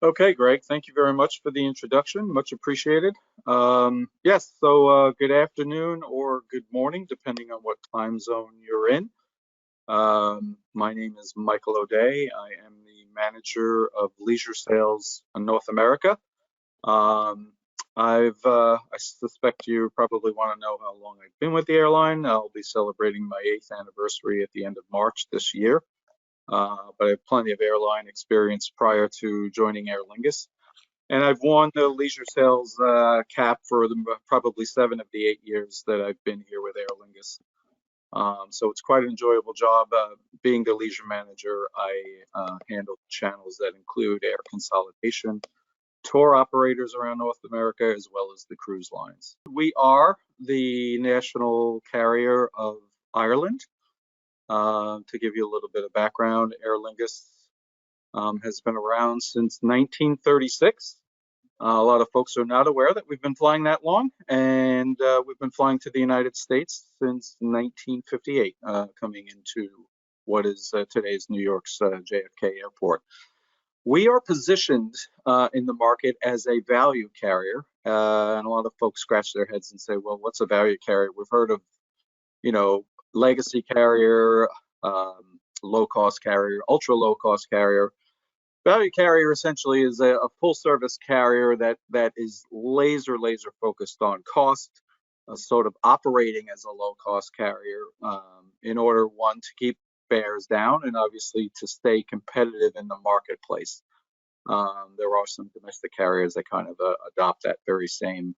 Okay, Greg, thank you very much for the introduction. Much appreciated. Yes, so good afternoon or good morning, depending on what time zone you're in. My name is Michael O'Day. I am the manager of leisure sales in North America. Um, I suspect you probably want to know how long I've been with the airline. I'll be celebrating my 8th anniversary at the end of March this year. But I have plenty of airline experience prior to joining Aer Lingus. And I've won the leisure sales cap for probably 7 of the 8 years that I've been here with Aer Lingus. So it's quite an enjoyable job. Being the leisure manager, I handle channels that include air consolidation, tour operators around North America, as well as the cruise lines. We are the national carrier of Ireland. To give you a little bit of background, Aer Lingus has been around since 1936. A lot of folks are not aware that we've been flying that long, and we've been flying to the United States since 1958, coming into what is today's New York's JFK Airport. We are positioned in the market as a value carrier, and a lot of folks scratch their heads and say, well, what's a value carrier? We've heard of, legacy carrier, low-cost carrier, ultra-low-cost carrier. Value carrier essentially is a full service carrier that is laser focused on cost, sort of operating as a low cost carrier in order, one, to keep fares down and obviously to stay competitive in the marketplace. There are some domestic carriers that kind of adopt that very same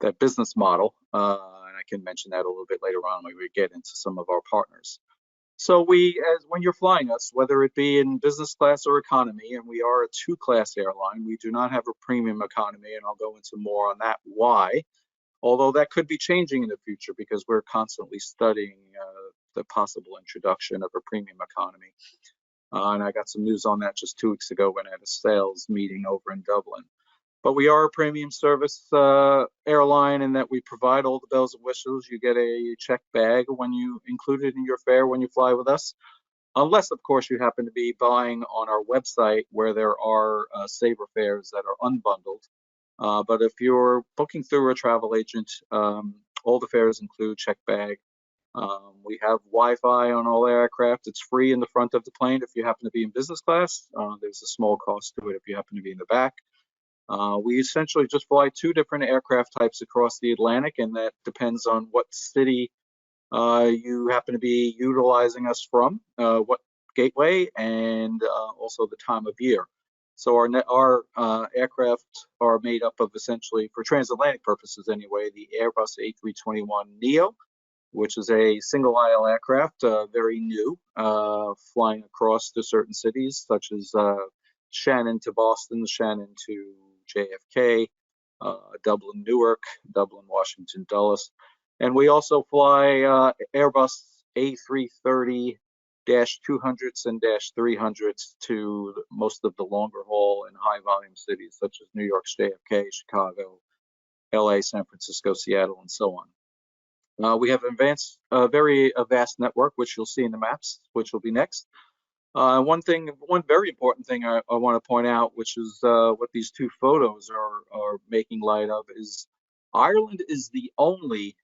that business model, and I can mention that a little bit later on when we get into some of our partners. So when you're flying us, whether it be in business class or economy, and we are a two-class airline, we do not have a premium economy, and I'll go into more on that why. Although that could be changing in the future because we're constantly studying the possible introduction of a premium economy. And I got some news on that just 2 weeks ago when I had a sales meeting over in Dublin. But we are a premium service airline in that we provide all the bells and whistles. You get a check bag when you include it in your fare when you fly with us, unless, of course, you happen to be buying on our website where there are saver fares that are unbundled. But if you're booking through a travel agent, all the fares include check bag. We have Wi-Fi on all aircraft. It's free in the front of the plane if you happen to be in business class. There's a small cost to it if you happen to be in the back. We essentially just fly 2 different aircraft types across the Atlantic, and that depends on what city you happen to be utilizing us from, what gateway, and also the time of year. So our aircraft are made up of essentially, for transatlantic purposes anyway, the Airbus A321neo, which is a single aisle aircraft, very new, flying across to certain cities such as Shannon to Boston, Shannon to JFK, Dublin, Newark, Dublin, Washington, Dulles. And we also fly Airbus A330-200s and -300s to most of the longer haul and high volume cities such as New York, JFK, Chicago, LA, San Francisco, Seattle, and so on. We have a very vast network, which you'll see in the maps, which will be next. One very important thing I want to point out, which is what these 2 photos are making light of, is Ireland is the only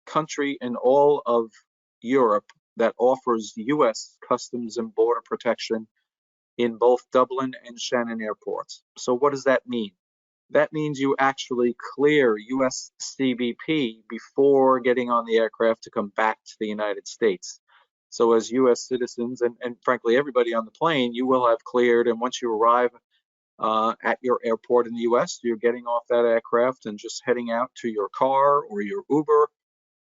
country in all of Europe that offers U.S. Customs and Border Protection in both Dublin and Shannon airports. So what does that mean? That means you actually clear U.S. CBP before getting on the aircraft to come back to the United States. So as U.S. citizens, and frankly everybody on the plane, you will have cleared, and once you arrive at your airport in the U.S., you're getting off that aircraft and just heading out to your car or your Uber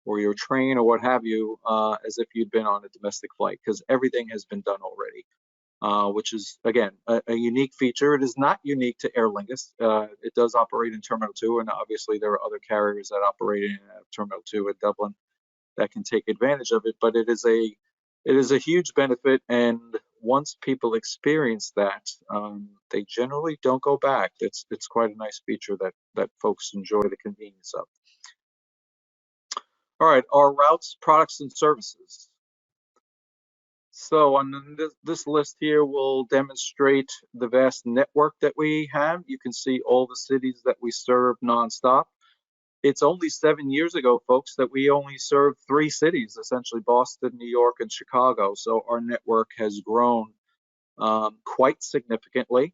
or your train or what have you, as if you'd been on a domestic flight, because everything has been done already. Which is, again, a unique feature. It is not unique to Aer Lingus. It does operate in Terminal 2, and obviously there are other carriers that operate in Terminal 2 at Dublin that can take advantage of it, but it is a huge benefit, and once people experience that, they generally don't go back. It's quite a nice feature that folks enjoy the convenience of. All right, our routes, products, and services. So on this list here will demonstrate the vast network that we have. You can see all the cities that we serve nonstop. It's only 7 years ago, folks, that we only served 3 cities, essentially Boston, New York, and Chicago. So our network has grown quite significantly.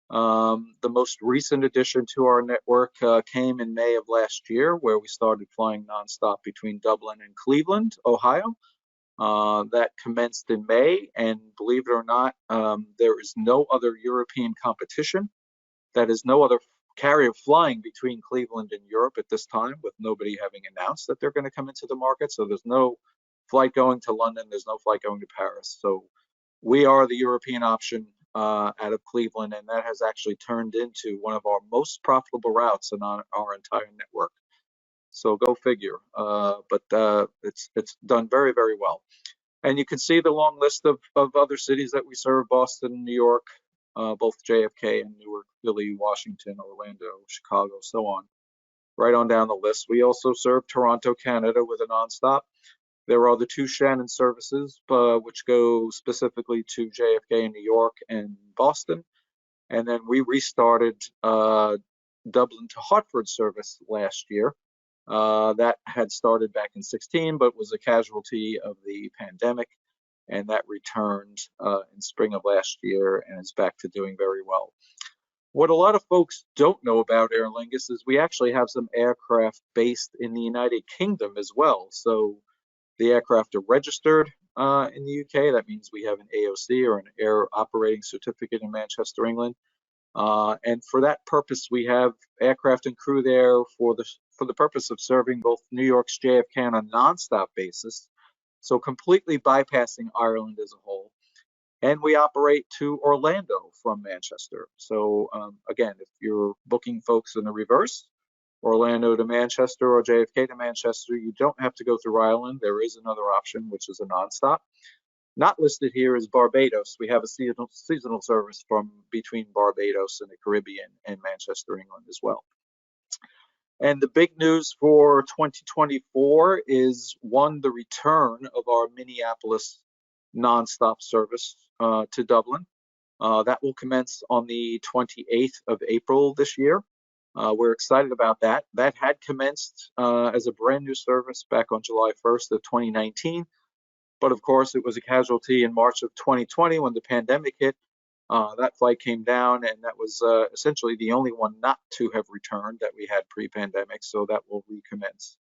The most recent addition to our network came in May of last year, where we started flying nonstop between Dublin and Cleveland, Ohio. That commenced in May, and believe it or not, there is no other European competition. That is no other carrier flying between Cleveland and Europe at this time, with nobody having announced that they're going to come into the market. So there's no flight going to London, there's no flight going to Paris. So we are the European option out of Cleveland, and that has actually turned into one of our most profitable routes in our entire network. So go figure. But it's done very, very well. And you can see the long list of other cities that we serve: Boston, New York, both JFK and Newark, Philly, Washington, Orlando, Chicago, so on, right on down the list. We also serve Toronto, Canada with a nonstop. There are the 2 Shannon services, which go specifically to JFK in New York and Boston. And then we restarted Dublin to Hartford service last year. That had started back in 16, but was a casualty of the pandemic. And that returned in spring of last year and is back to doing very well. What a lot of folks don't know about Aer Lingus is we actually have some aircraft based in the United Kingdom as well. So the aircraft are registered in the UK. That means we have an AOC, or an Air Operating Certificate, in Manchester, England. And for that purpose, we have aircraft and crew there for the purpose of serving both New York's JFK on a nonstop basis, so completely bypassing Ireland as a whole. And we operate to Orlando from Manchester. So again, if you're booking folks in the reverse, Orlando to Manchester or JFK to Manchester, you don't have to go through Ireland. There is another option, which is a nonstop. Not listed here is Barbados. We have a seasonal service from between Barbados and the Caribbean and Manchester, England as well. And the big news for 2024 is, one, the return of our Minneapolis nonstop service to Dublin. That will commence on the 28th of April this year. We're excited about that. That had commenced as a brand new service back on July 1st of 2019. But of course, it was a casualty in March of 2020 when the pandemic hit. That flight came down, and that was essentially the only one not to have returned that we had pre-pandemic. So that will recommence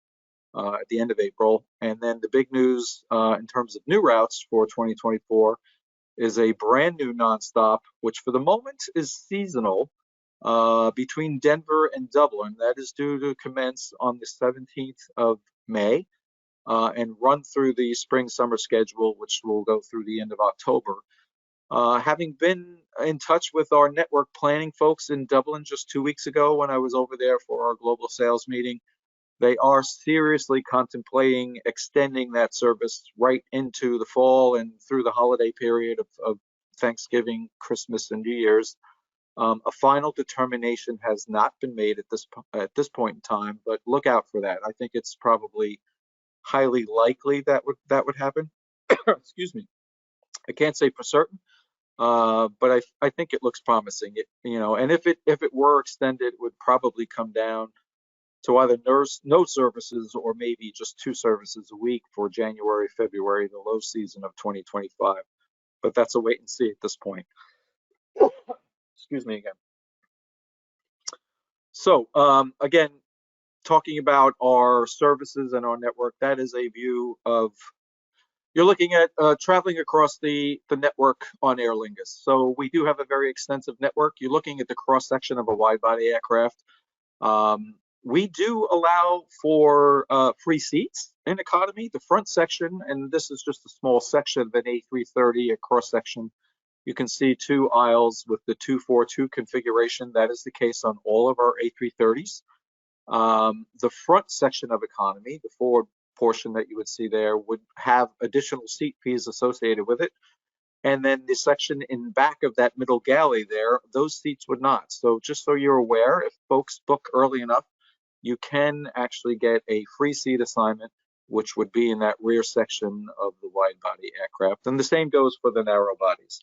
at the end of April. And then the big news in terms of new routes for 2024 is a brand new nonstop, which for the moment is seasonal, between Denver and Dublin. That is due to commence on the 17th of May and run through the spring-summer schedule, which will go through the end of October. Having been in touch with our network planning folks in Dublin just 2 weeks ago when I was over there for our global sales meeting, they are seriously contemplating extending that service right into the fall and through the holiday period of Thanksgiving, Christmas, and New Year's. A final determination has not been made at this point in time, but look out for that. I think it's probably highly likely that would happen. Excuse me. I can't say for certain, but I think it looks promising. And if it were extended, it would probably come down to either no services or maybe just 2 services a week for January, February, the low season of 2025. But that's a wait and see at this point. Excuse me again. So again, talking about our services and our network, that is a view of, you're looking at traveling across the network on Aer Lingus. So we do have a very extensive network. You're looking at the cross section of a wide body aircraft. We do allow for free seats in economy. The front section, and this is just a small section of an A330, a cross section. You can see 2 aisles with the 242 configuration. That is the case on all of our A330s. The front section of economy, the forward portion that you would see there, would have additional seat fees associated with it. And then the section in back of that middle galley there, those seats would not. So just so you're aware, if folks book early enough, you can actually get a free seat assignment which would be in that rear section of the wide body aircraft. And the same goes for the narrow bodies.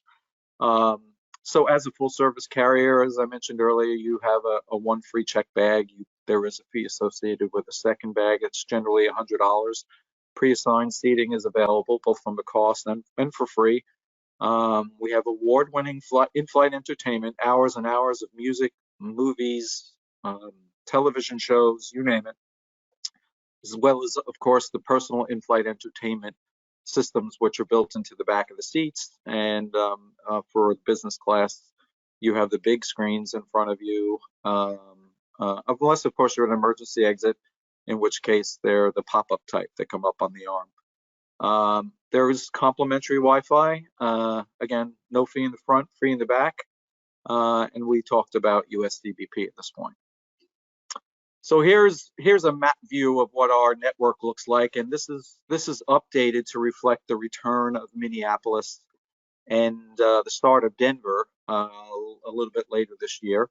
So as a full service carrier, as I mentioned earlier, you have a one free check bag. There is a fee associated with a second bag. It's generally $100. Pre-assigned seating is available both from the cost and for free. We have award-winning in-flight entertainment, hours and hours of music, movies, television shows, you name it, as well as, of course, the personal in-flight entertainment systems, which are built into the back of the seats. And for business class, you have the big screens in front of you, unless, of course, you're an emergency exit, in which case they're the pop-up type that come up on the arm. There is complimentary Wi-Fi. Again, no fee in the front, free in the back. And we talked about USDBP at this point. So here's a map view of what our network looks like, and this is updated to reflect the return of Minneapolis and the start of Denver a little bit later this year.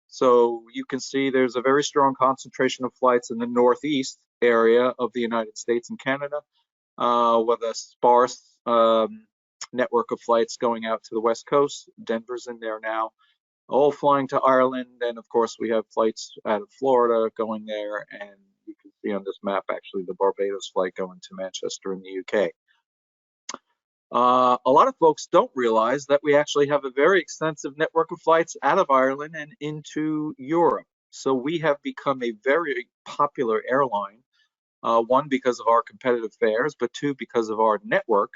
So you can see there's a very strong concentration of flights in the northeast area of the United States and Canada, with a sparse network of flights going out to the West Coast. Denver's in there now, all flying to Ireland. And of course, we have flights out of Florida going there. And you can see on this map, actually, the Barbados flight going to Manchester in the UK. A lot of folks don't realize that we actually have a very extensive network of flights out of Ireland and into Europe. So we have become a very popular airline, one, because of our competitive fares, but two, because of our network.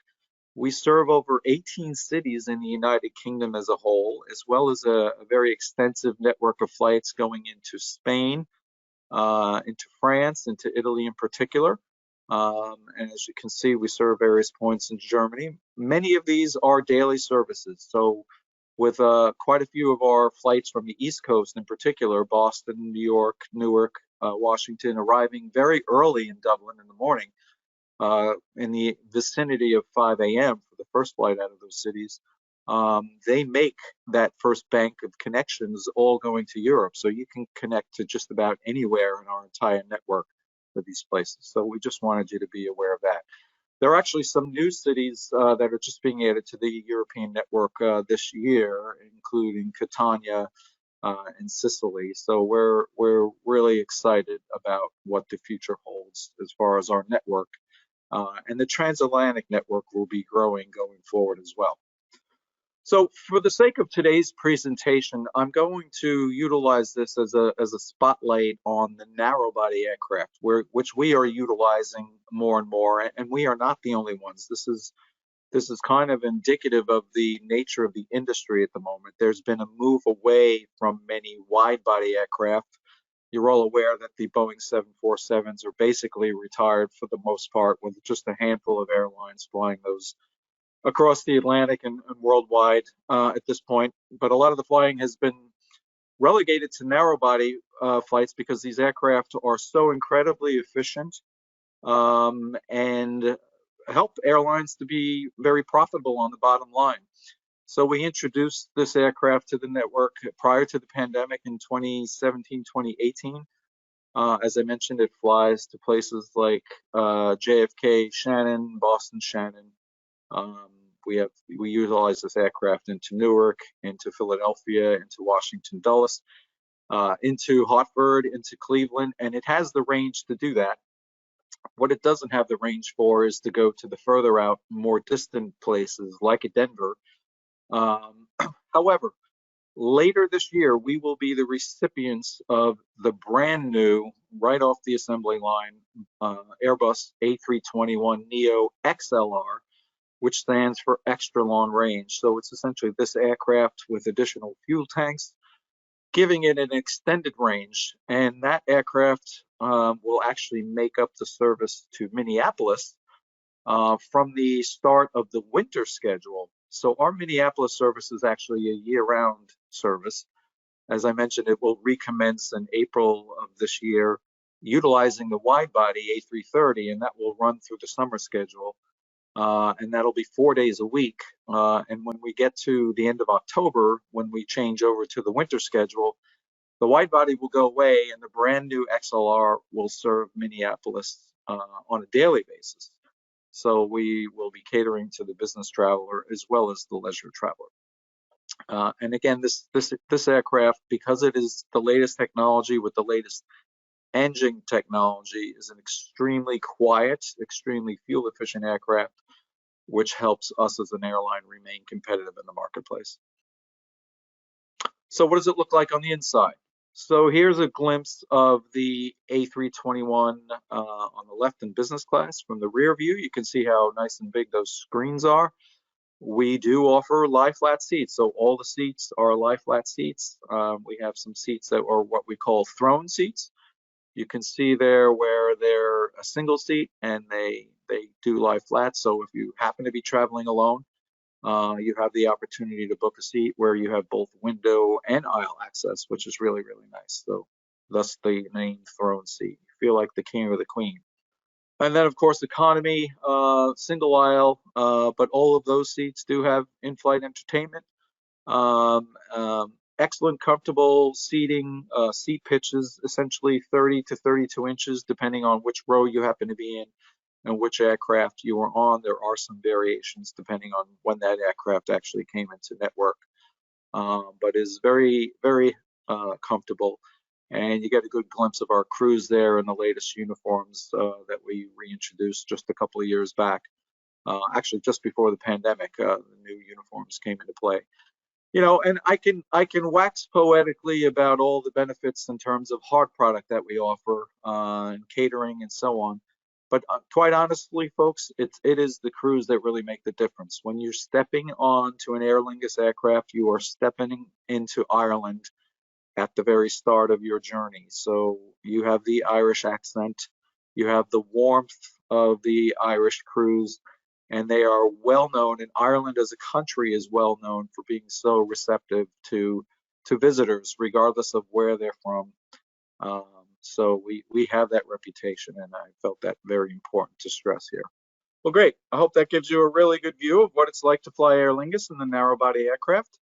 We serve over 18 cities in the United Kingdom as a whole, as well as a very extensive network of flights going into Spain, into France, into Italy in particular. And as you can see, we serve various points in Germany. Many of these are daily services. So with quite a few of our flights from the East Coast in particular, Boston, New York, Newark, Washington, arriving very early in Dublin in the morning, in the vicinity of 5 a.m. for the first flight out of those cities. They make that first bank of connections all going to Europe. So you can connect to just about anywhere in our entire network for these places. So we just wanted you to be aware of that. There are actually some new cities that are just being added to the European network this year, including Catania and Sicily. So we're really excited about what the future holds as far as our network. And the transatlantic network will be growing going forward as well. So for the sake of today's presentation, I'm going to utilize this as a spotlight on the narrow body aircraft, which we are utilizing more and more, and we are not the only ones. This is kind of indicative of the nature of the industry at the moment. There's been a move away from many wide body aircraft. You're all aware that the Boeing 747s are basically retired for the most part, with just a handful of airlines flying those across the Atlantic and worldwide at this point. But a lot of the flying has been relegated to narrow body flights because these aircraft are so incredibly efficient and help airlines to be very profitable on the bottom line. So we introduced this aircraft to the network prior to the pandemic in 2017, 2018. As I mentioned, it flies to places like JFK, Shannon, Boston, Shannon. We utilize this aircraft into Newark, into Philadelphia, into Washington Dulles, into Hartford, into Cleveland, and it has the range to do that. What it doesn't have the range for is to go to the further out, more distant places like Denver. However, later this year, we will be the recipients of the brand new, right off the assembly line, Airbus A321neo XLR, which stands for extra long range. So it's essentially this aircraft with additional fuel tanks, giving it an extended range. And that aircraft will actually make up the service to Minneapolis from the start of the winter schedule. So our Minneapolis service is actually a year-round service. As I mentioned, it will recommence in April of this year, utilizing the wide-body A330, and that will run through the summer schedule. And that'll be 4 days a week. And when we get to the end of October, when we change over to the winter schedule, the wide body will go away and the brand new XLR will serve Minneapolis on a daily basis. So we will be catering to the business traveler as well as the leisure traveler. And again, this aircraft, because it is the latest technology with the latest engine technology, is an extremely quiet, extremely fuel efficient aircraft, which helps us as an airline remain competitive in the marketplace. So what does it look like on the inside? So here's a glimpse of the A321 on the left in business class. From the rear view, you can see how nice and big those screens are. We do offer lie flat seats, so all the seats are lie flat seats. We have some seats that are what we call throne seats. You can see there where they're a single seat and they do lie flat. So if you happen to be traveling alone, you have the opportunity to book a seat where you have both window and aisle access, which is really, really nice. So thus the name throne seat. You feel like the king or the queen. And then, of course, economy, single aisle, but all of those seats do have in-flight entertainment. Excellent, comfortable seating, seat pitches, essentially 30 to 32 inches, depending on which row you happen to be in and which aircraft you are on. There are some variations depending on when that aircraft actually came into network, but is very, very comfortable. And you get a good glimpse of our crews there in the latest uniforms that we reintroduced just a couple of years back. Actually, just before the pandemic, the new uniforms came into play. You know, and I can wax poetically about all the benefits in terms of hard product that we offer and catering and so on. But quite honestly, folks, it is the crews that really make the difference. When you're stepping onto an Aer Lingus aircraft, you are stepping into Ireland at the very start of your journey. So you have the Irish accent, you have the warmth of the Irish crews, and they are well known, and Ireland as a country is well known for being so receptive to visitors, regardless of where they're from. So we have that reputation, and I felt that very important to stress here. Well, great. I hope that gives you a really good view of what it's like to fly Aer Lingus in the narrow body aircraft.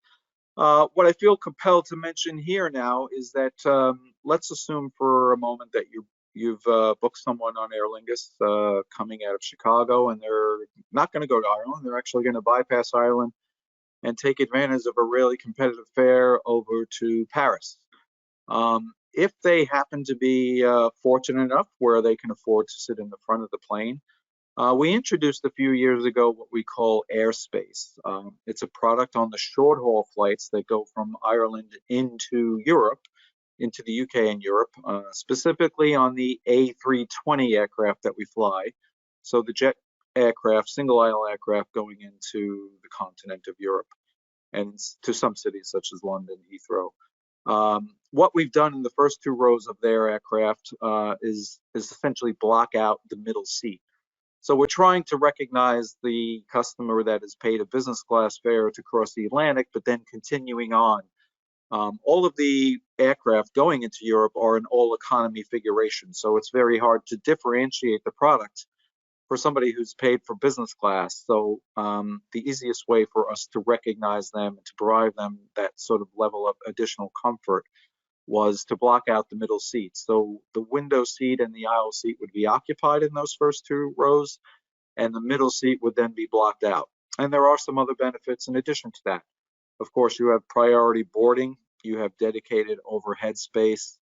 What I feel compelled to mention here now is that let's assume for a moment that you've booked someone on Aer Lingus coming out of Chicago, and they're not going to go to Ireland. They're actually going to bypass Ireland and take advantage of a really competitive fare over to Paris. If they happen to be fortunate enough where they can afford to sit in the front of the plane, we introduced a few years ago what we call Airspace. It's a product on the short haul flights that go from Ireland into Europe, into the UK and Europe, specifically on the A320 aircraft that we fly. So the jet aircraft, single aisle aircraft going into the continent of Europe and to some cities such as London, Heathrow. What we've done in the first two rows of their aircraft is essentially block out the middle seat. So we're trying to recognize the customer that has paid a business class fare to cross the Atlantic, but then continuing on. All of the aircraft going into Europe are an all economy configuration. So it's very hard to differentiate the product for somebody who's paid for business class. So the easiest way for us to recognize them and to provide them that sort of level of additional comfort was to block out the middle seats. So the window seat and the aisle seat would be occupied in those first two rows, and the middle seat would then be blocked out. And there are some other benefits in addition to that. Of course, you have priority boarding, you have dedicated overhead space.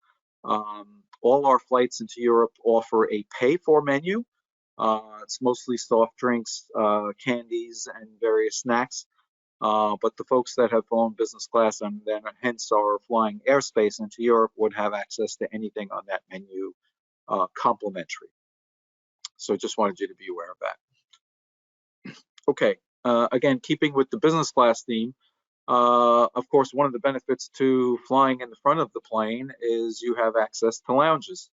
All our flights into Europe offer a pay-for menu. It's mostly soft drinks, candies, and various snacks. But the folks that have flown business class and then hence are flying airspace into Europe would have access to anything on that menu complimentary. So just wanted you to be aware of that. Okay, again, keeping with the business class theme, of course, one of the benefits to flying in the front of the plane is you have access to lounges.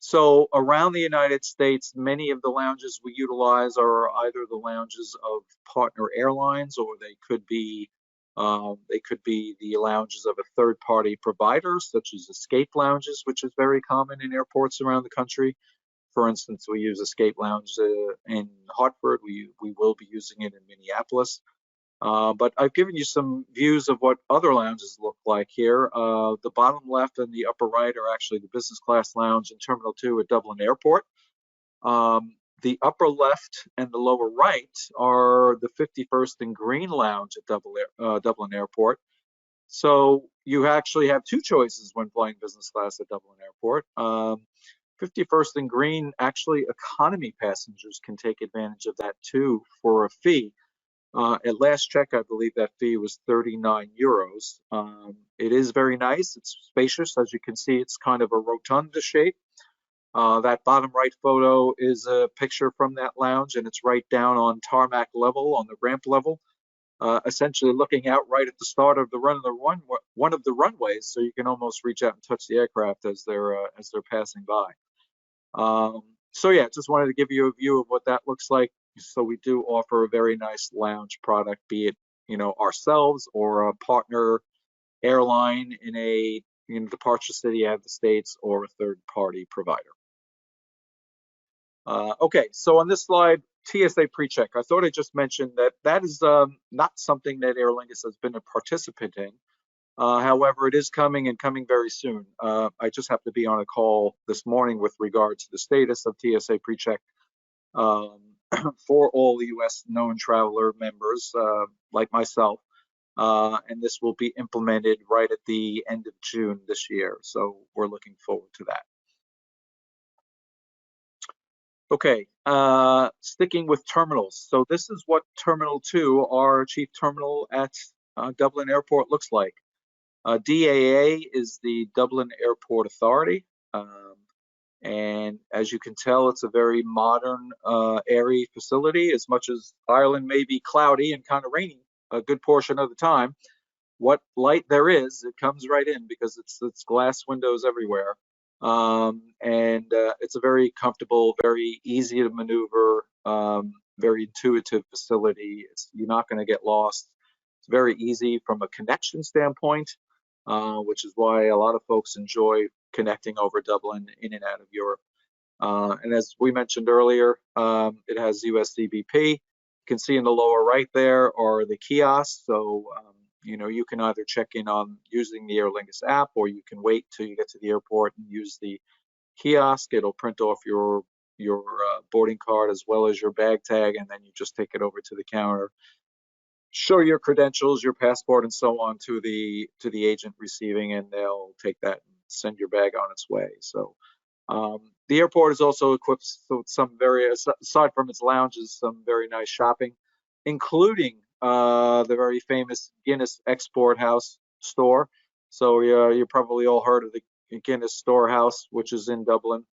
So around the United States, many of the lounges we utilize are either the lounges of partner airlines, or they could be the lounges of a third-party provider, such as escape lounges, which is very common in airports around the country. For instance, we use Escape Lounge in Hartford. We will be using it in Minneapolis. But I've given you some views of what other lounges look like here. The bottom left and the upper right are actually the business class lounge in Terminal 2 at Dublin Airport. The upper left and the lower right are the 51st and Green Lounge at Dublin Airport. So you actually have two choices when flying business class at Dublin Airport. 51st and Green, actually economy passengers can take advantage of that too for a fee. At last check, I believe that fee was 39 euros. It is very nice. It's spacious. As you can see, it's kind of a rotunda shape. That bottom right photo is a picture from that lounge, and it's right down on tarmac level, on the ramp level, essentially looking out right at the start of one of the runways, so you can almost reach out and touch the aircraft as they're passing by. So yeah, just wanted to give you a view of what that looks like. So we do offer a very nice lounge product, be it ourselves or a partner airline in a departure city out of the States or a third-party provider. Okay, so on this slide, TSA PreCheck. I thought I just mentioned that is not something that Aer Lingus has been a participant in. However, it is coming and coming very soon. I just have to be on a call this morning with regard to the status of TSA PreCheck for all the U.S. known traveler members like myself. And this will be implemented right at the end of June this year. So we're looking forward to that. Okay, sticking with terminals. So this is what Terminal 2, our chief terminal at Dublin Airport, looks like. DAA is the Dublin Airport Authority. And as you can tell, it's a very modern, airy facility. As much as Ireland may be cloudy and kind of rainy a good portion of the time, what light there is, it comes right in because it's glass windows everywhere. And it's a very comfortable, very easy to maneuver, very intuitive facility. You're not going to get lost. It's very easy from a connection standpoint, which is why a lot of folks enjoy connecting over Dublin in and out of Europe. And as we mentioned earlier, it has USDBP. You can see in the lower right there are the kiosks. So you can either check in on using the Aer Lingus app, or you can wait till you get to the airport and use the kiosk. It'll print off your boarding card as well as your bag tag, and then you just take it over to the counter, show your credentials, your passport, and so on to the agent receiving, and they'll take that and send your bag on its way. So the airport is also equipped with some aside from its lounges, some very nice shopping, including the very famous Guinness Export House store. So you probably all heard of the Guinness Storehouse, which is in Dublin.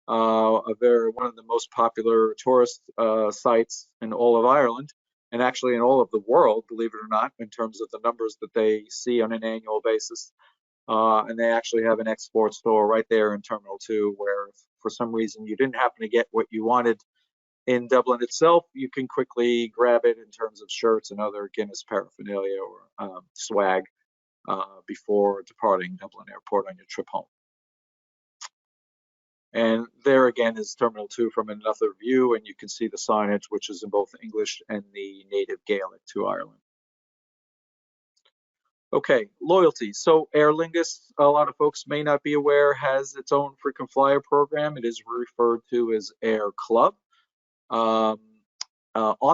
One of the most popular tourist sites in all of Ireland, and actually in all of the world, believe it or not, in terms of the numbers that they see on an annual basis. And they actually have an export store right there in Terminal 2, where if for some reason you didn't happen to get what you wanted in Dublin itself, you can quickly grab it in terms of shirts and other Guinness paraphernalia or swag before departing Dublin Airport on your trip home. And there again is Terminal 2 from another view, and you can see the signage, which is in both English and the native Gaelic to Ireland. Okay, loyalty. So Aer Lingus, a lot of folks may not be aware, has its own frequent flyer program. It is referred to as Air Club. On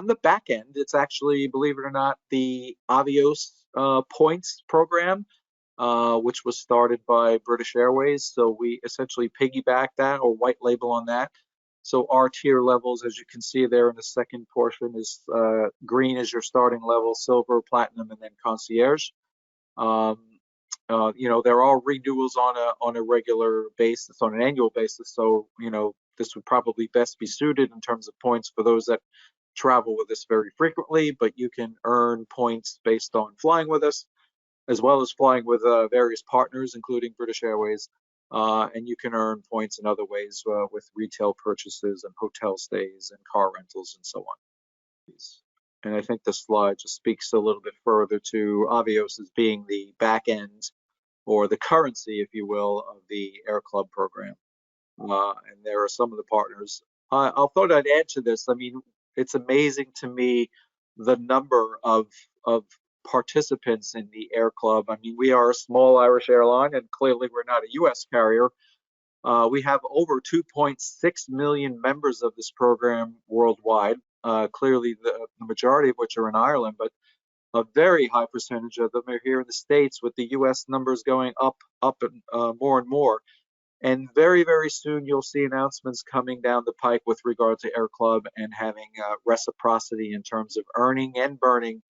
the back end, it's actually, believe it or not, the Avios points program, which was started by British Airways. So we essentially piggyback that or white label on that. So our tier levels, as you can see there in the second portion, is green is your starting level, silver, platinum, and then concierge. There are renewals on a regular basis, on an annual basis. So, this would probably best be suited in terms of points for those that travel with us very frequently, but you can earn points based on flying with us, as well as flying with various partners, including British Airways. And you can earn points in other ways with retail purchases and hotel stays and car rentals and so on. And I think this slide just speaks a little bit further to Avios as being the back end or the currency, if you will, of the Air Club program. And there are some of the partners. I thought I'd add to this. I mean, it's amazing to me the number of participants in the Air Club. I mean, we are a small Irish airline, and clearly we're not a U.S. carrier, We have over 2.6 million members of this program worldwide. Clearly, the majority of which are in Ireland, but a very high percentage of them are here in the States, with the U.S. numbers going up, and more and more. And very, very soon, you'll see announcements coming down the pike with regard to Air Club and having reciprocity in terms of earning and burning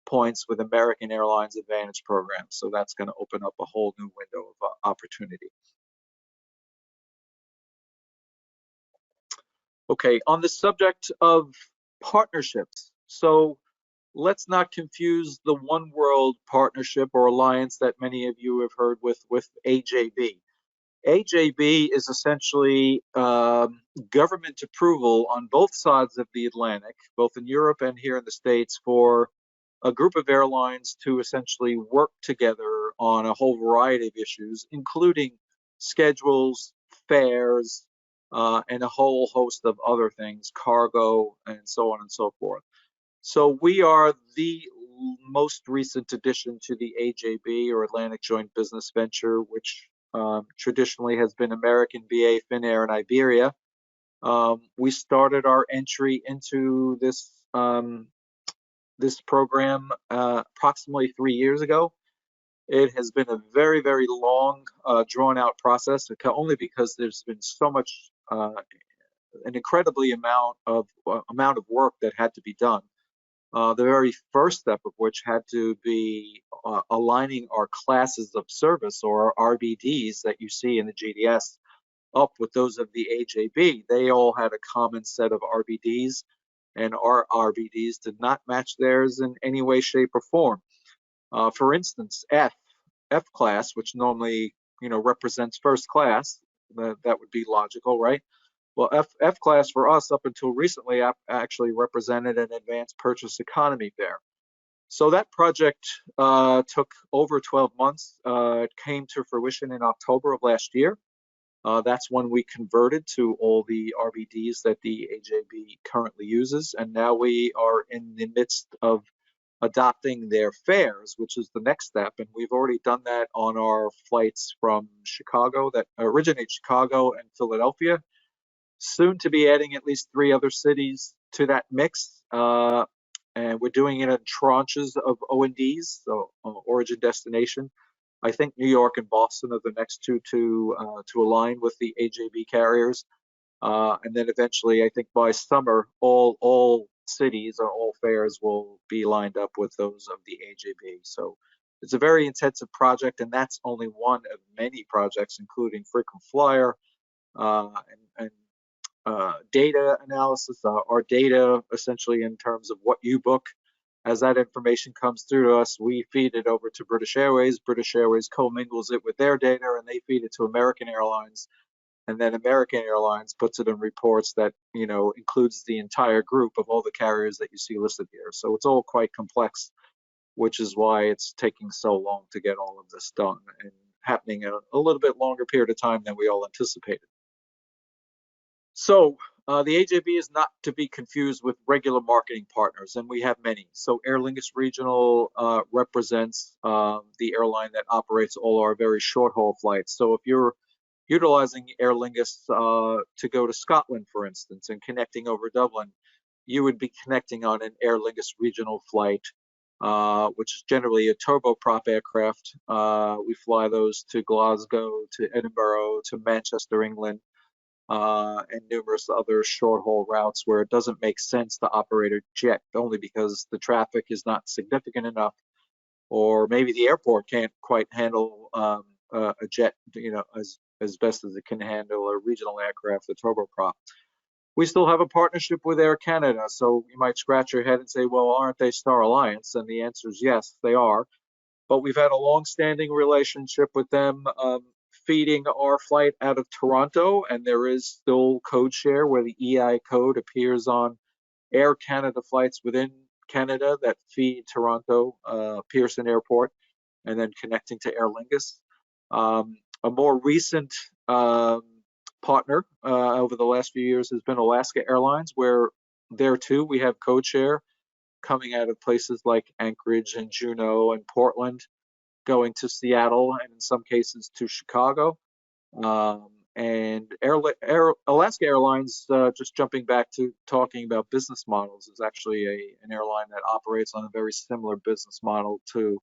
points with American Airlines Advantage programs. So that's going to open up a whole new window of opportunity. Okay, on the subject of partnerships. So let's not confuse the One World partnership or alliance that many of you have heard with AJB. AJB is essentially government approval on both sides of the Atlantic, both in Europe and here in the States, for a group of airlines to essentially work together on a whole variety of issues, including schedules, fares, and a whole host of other things, cargo, and so on and so forth. So we are the most recent addition to the AJB, or Atlantic Joint Business Venture, which traditionally has been American, BA, Finnair, and Iberia. We started our entry into this program approximately 3 years ago. It has been a very, very long, drawn-out process, only because there's been so much, an incredibly amount of work that had to be done. The very first step of which had to be aligning our classes of service, or RBDs, that you see in the GDS up with those of the AJB. They all had a common set of RBDs, and our RBDs did not match theirs in any way, shape, or form. For instance, F class, which normally represents first class, that would be logical, right? Well, F class for us up until recently actually represented an advanced purchase economy fare. So that project took over 12 months. It came to fruition in October of last year. That's when we converted to all the RBDs that the AJB currently uses. And now we are in the midst of adopting their fares, which is the next step. And we've already done that on our flights from Chicago, that originate Chicago and Philadelphia. Soon to be adding at least 3 other cities to that mix. And we're doing it in tranches of ONDs, so origin destination. I think New York and Boston are the next two to align with the AJB carriers. And then eventually, I think by summer, all cities or all fares will be lined up with those of the AJB. So it's a very intensive project, and that's only one of many projects, including frequent flyer and data analysis. Our data, essentially, in terms of what you book. As that information comes through to us, we feed it over to British Airways. British Airways commingles it with their data, and they feed it to American Airlines. And then American Airlines puts it in reports that includes the entire group of all the carriers that you see listed here. So it's all quite complex, which is why it's taking so long to get all of this done, and happening in a little bit longer period of time than we all anticipated. So the AJB is not to be confused with regular marketing partners, and we have many. So Aer Lingus Regional represents the airline that operates all our very short-haul flights. So if you're utilizing Aer Lingus to go to Scotland, for instance, and connecting over Dublin, you would be connecting on an Aer Lingus Regional flight, which is generally a turboprop aircraft. We fly those to Glasgow, to Edinburgh, to Manchester, England, and numerous other short-haul routes where it doesn't make sense to operate a jet, only because the traffic is not significant enough, or maybe the airport can't quite handle a jet, as best as it can handle a regional aircraft, a turboprop. We still have a partnership with Air Canada, so you might scratch your head and say, well, aren't they Star Alliance? And the answer is yes, they are. But we've had a long-standing relationship with them, feeding our flight out of Toronto, and there is still code share where the EI code appears on Air Canada flights within Canada that feed Toronto Pearson Airport, and then connecting to Aer Lingus. A more recent partner over the last few years has been Alaska Airlines, where there too we have code share coming out of places like Anchorage and Juneau and Portland, going to Seattle, and in some cases to Chicago. And Alaska Airlines, just jumping back to talking about business models, is actually an airline that operates on a very similar business model to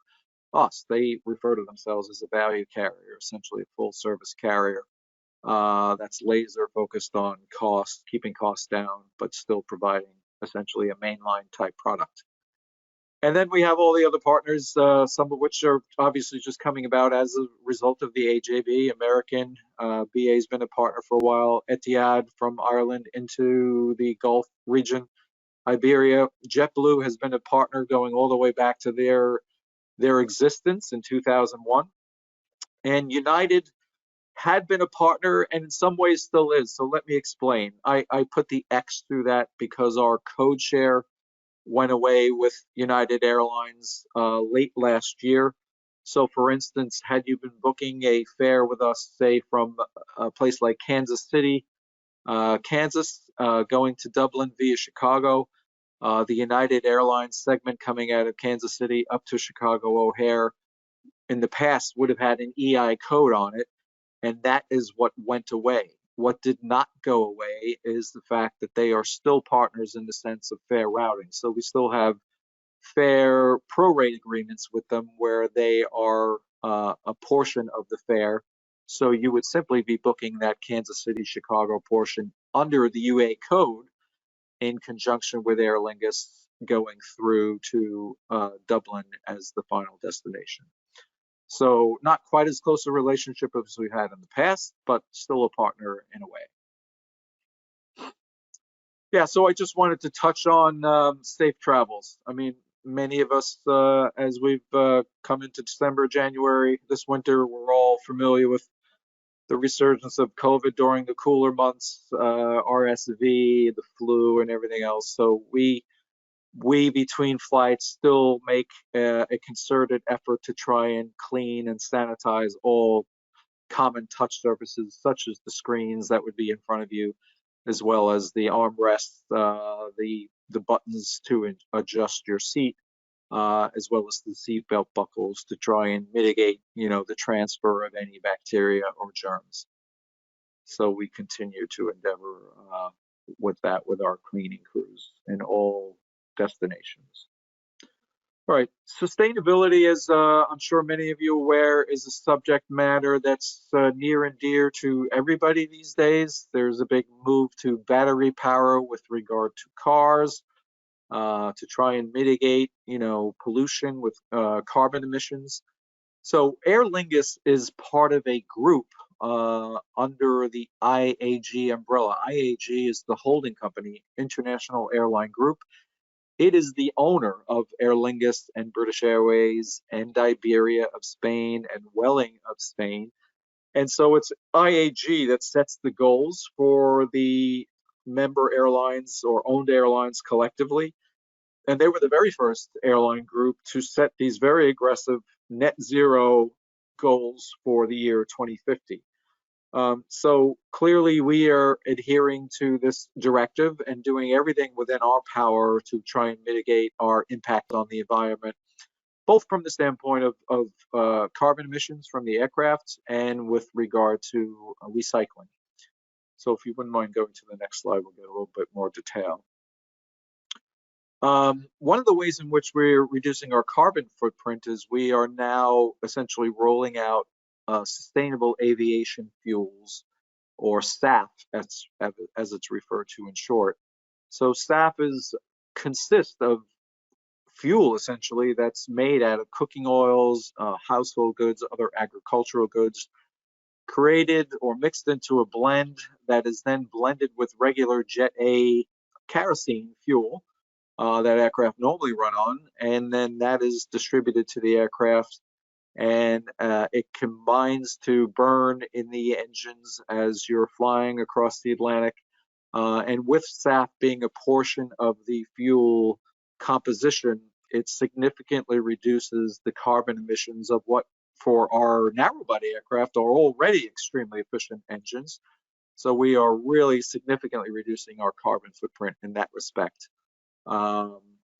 us. They refer to themselves as a value carrier, essentially a full service carrier that's laser focused on cost, keeping costs down, but still providing essentially a mainline type product. And then we have all the other partners, some of which are obviously just coming about as a result of the AJB. American, BA's been a partner for a while. Etihad from Ireland into the Gulf region. Iberia, JetBlue has been a partner going all the way back to their existence in 2001. And United had been a partner and in some ways still is. So let me explain. I put the X through that because our code share went away with United Airlines late last year. So for instance, had you been booking a fare with us, say from a place like Kansas City, Kansas, going to Dublin via Chicago, the United Airlines segment coming out of Kansas City up to Chicago O'Hare in the past would have had an EI code on it, and that is what went away. What did not go away is the fact that they are still partners in the sense of fare routing. So we still have fare prorate agreements with them where they are a portion of the fare. So you would simply be booking that Kansas City Chicago portion under the UA code in conjunction with Aer Lingus going through to Dublin as the final destination. So not quite as close a relationship as we had in the past, but still a partner in a way. Yeah, so I just wanted to touch on safe travels. I mean, many of us, as we've come into December, January, this winter, we're all familiar with the resurgence of COVID during the cooler months, RSV, the flu, and everything else. So we between flights still make a concerted effort to try and clean and sanitize all common touch surfaces, such as the screens that would be in front of you, as well as the armrests, the buttons to adjust your seat, as well as the seatbelt buckles to try and mitigate, the transfer of any bacteria or germs. So we continue to endeavor with that with our cleaning crews in all destinations. All right, sustainability, as I'm sure many of you are aware, is a subject matter that's near and dear to everybody these days. There's a big move to battery power with regard to cars to try and mitigate, pollution with carbon emissions. So Aer Lingus is part of a group under the IAG umbrella. IAG is the holding company, International Airline Group. It is the owner of Aer Lingus and British Airways and Iberia of Spain and Welling of Spain. And so it's IAG that sets the goals for the member airlines or owned airlines collectively. And they were the very first airline group to set these very aggressive net zero goals for the year 2050. So clearly we are adhering to this directive and doing everything within our power to try and mitigate our impact on the environment, both from the standpoint of carbon emissions from the aircraft and with regard to recycling. So if you wouldn't mind going to the next slide, we'll get a little bit more detail. One of the ways in which we're reducing our carbon footprint is we are now essentially rolling out sustainable aviation fuels, or SAF, as it's referred to in short. So SAF consists of fuel essentially that's made out of cooking oils, household goods, other agricultural goods, created or mixed into a blend that is then blended with regular Jet A kerosene fuel that aircraft normally run on, and then that is distributed to the aircraft, and it combines to burn in the engines as you're flying across the Atlantic. And with SAF being a portion of the fuel composition, it significantly reduces the carbon emissions of what for our narrow-body aircraft are already extremely efficient engines. So we are really significantly reducing our carbon footprint in that respect.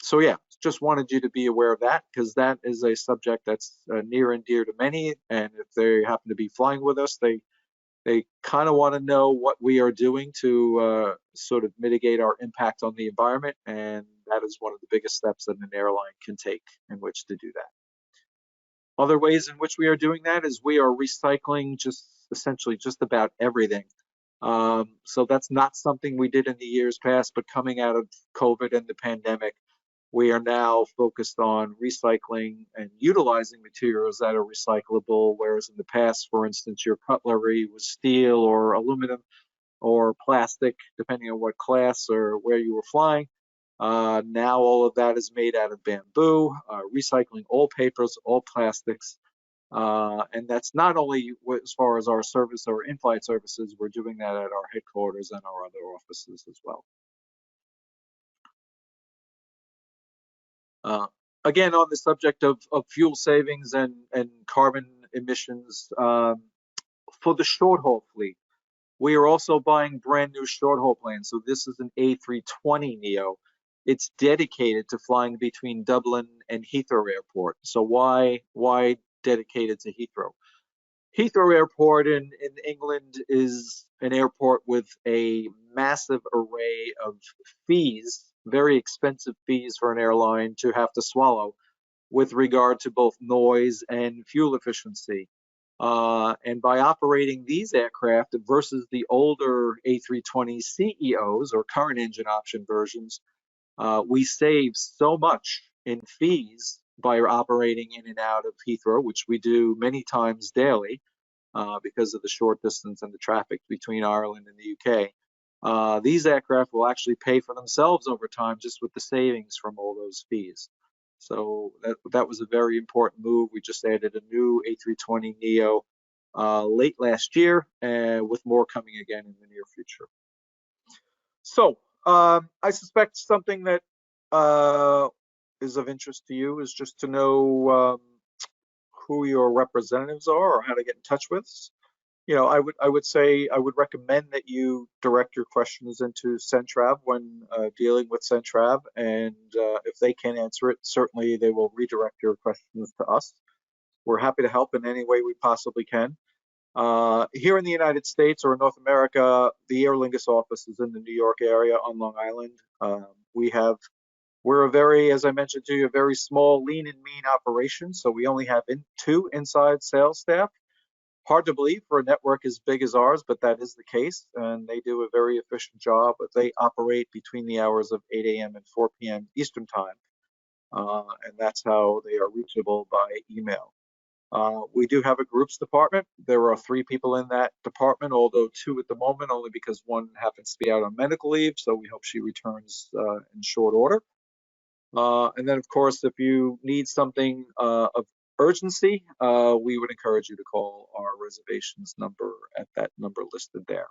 So yeah, just wanted you to be aware of that, because that is a subject that's near and dear to many. And if they happen to be flying with us, they They kind of want to know what we are doing to sort of mitigate our impact on the environment, and that is one of the biggest steps that an airline can take in which to do that. Other ways in which we are doing that is we are recycling just essentially just about everything. So that's not something we did in the years past, but coming out of COVID and the pandemic, we are now focused on recycling and utilizing materials that are recyclable, whereas in the past, for instance, your cutlery was steel or aluminum or plastic, depending on what class or where you were flying. Now all of that is made out of bamboo, recycling all papers, all plastics. And that's not only as far as our service or in-flight services, we're doing that at our headquarters and our other offices as well. Again, on the subject of fuel savings and carbon emissions, for the short haul fleet, we are also buying brand new short haul planes. So this is an A320neo. It's dedicated to flying between Dublin and Heathrow Airport. So why dedicated to Heathrow? Heathrow Airport in England is an airport with a massive array of fees, very expensive fees for an airline to have to swallow with regard to both noise and fuel efficiency. And by operating these aircraft versus the older A320 CEOs or current engine option versions, we save so much in fees by operating in and out of Heathrow, which we do many times daily because of the short distance and the traffic between Ireland and the UK. These aircraft will actually pay for themselves over time just with the savings from all those fees. So that was a very important move. We just added a new A320neo late last year, with more coming again in the near future. So I suspect something that is of interest to you is just to know who your representatives are or how to get in touch with us. You know, I would recommend that you direct your questions into Centrav when dealing with Centrav, and if they can't answer it, certainly they will redirect your questions to us. We're happy to help in any way we possibly can. Here in the United States or North America, the Aer Lingus office is in the New York area on Long Island. We're a very, as I mentioned to you, a very small, lean and mean operation. So we only have two inside sales staff. Hard to believe for a network as big as ours, but that is the case. And they do a very efficient job. But they operate between the hours of 8 a.m. and 4 p.m. Eastern time. And that's how they are reachable by email. We do have a groups department. There are 3 people in that department, although 2 at the moment, only because one happens to be out on medical leave. So we hope she returns in short order. And then, of course, if you need something of urgency, we would encourage you to call our reservations number at that number listed there.